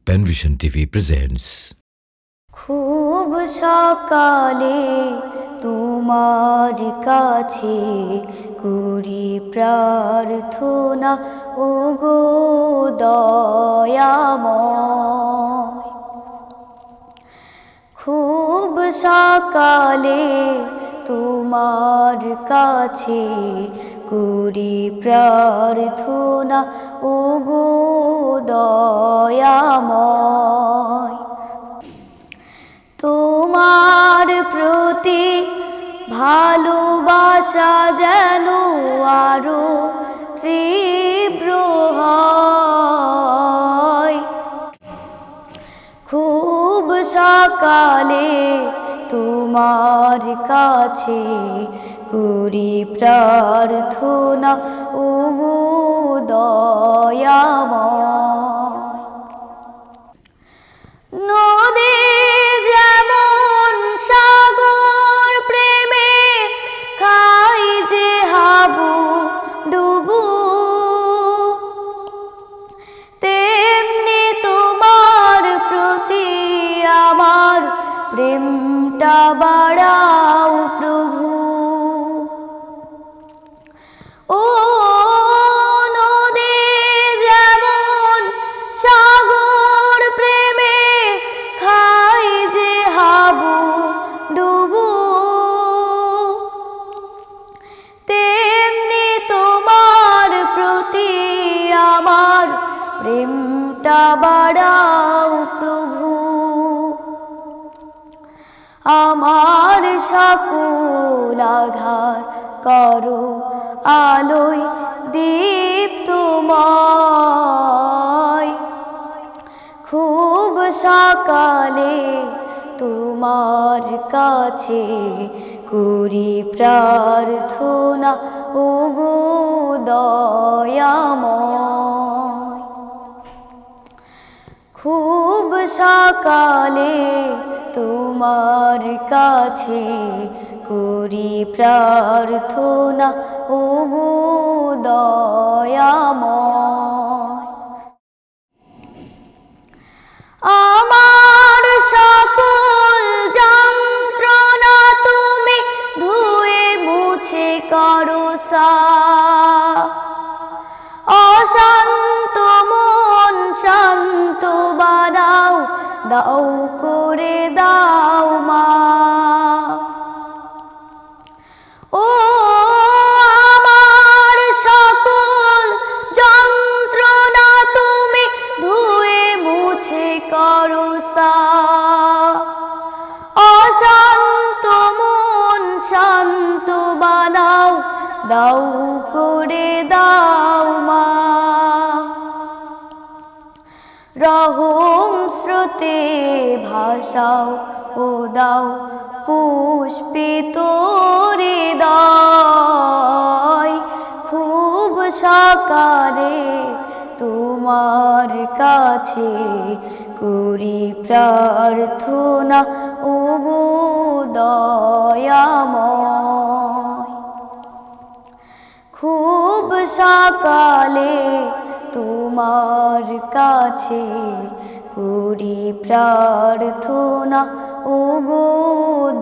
Penvision TV presents. খুব সকালে তোমার কাছে করি প্রার্থনা ওগো দয়াময়। খুব সকালে তোমার কাছে করি প্রার্থনা ওগো দয়াময়। তোমার প্রতি ভালোবাসা যেন আরো তীব্র হয়। খুব সকালে তোমার কাছে করি প্রার্থনা ওগো দয়াময়। নদী যেমন সাগর প্রেমে খাই যে হাবু ডুবু, তেমনি তোমার প্রতি আমার প্রেমটা বাড়াও প্রভু। ও নদী যেমন সাগর প্রেমে খাই যে হাবু ডুবু, তেমনি তোমার প্রতি আমার প্রেমটা বাড়াও প্রভু। আমার সকল আধার করো আলোয় দীপ্তময়। খুব সকালে তোমার কাছে করি প্রার্থনা ওগো দয়াময়। খুব সকালে তোমার কাছে করি প্রার্থনা ওগো দয়াময়। আমার সকল যন্ত্রণা তুমি ধুয়ে মুছে করো সাফ। অশান্ত মন শান্ত বানাও, দাও করে দাও মা। ও আমার সকল যন্ত্রণা তুমি ধুয়ে মুছে করো সাফ। অশান্ত মন শান্ত বানাও, দাও করে দাও মা। রহম স্রোতে ভাসাও ও দাও পুষ্পিত হৃদয়। খুব সকালে তোমার কাছে করি প্রার্থনা ওগো দয়াময়। খুব সকালে তোমার কাছে করি প্রার্থনা ওগো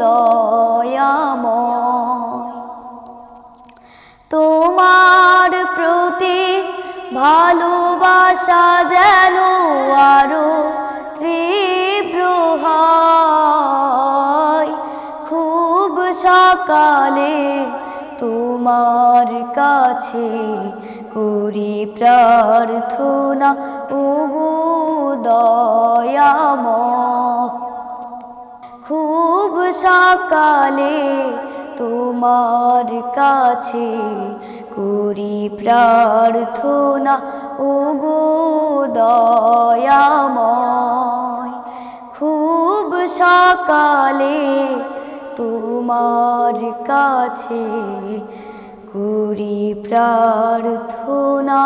দয়াময়। তোমার প্রতি ভালোবাসা যেন আরো তীব্র হয়। খুব সকালে তোমার কাছে করি প্রার্থনা ওগো দয়াময়। খুব সকালে তোমার কাছে করি প্রার্থনা ওগো দয়াময়। খুব সকালে তোমার কাছে করি প্রার্থনা।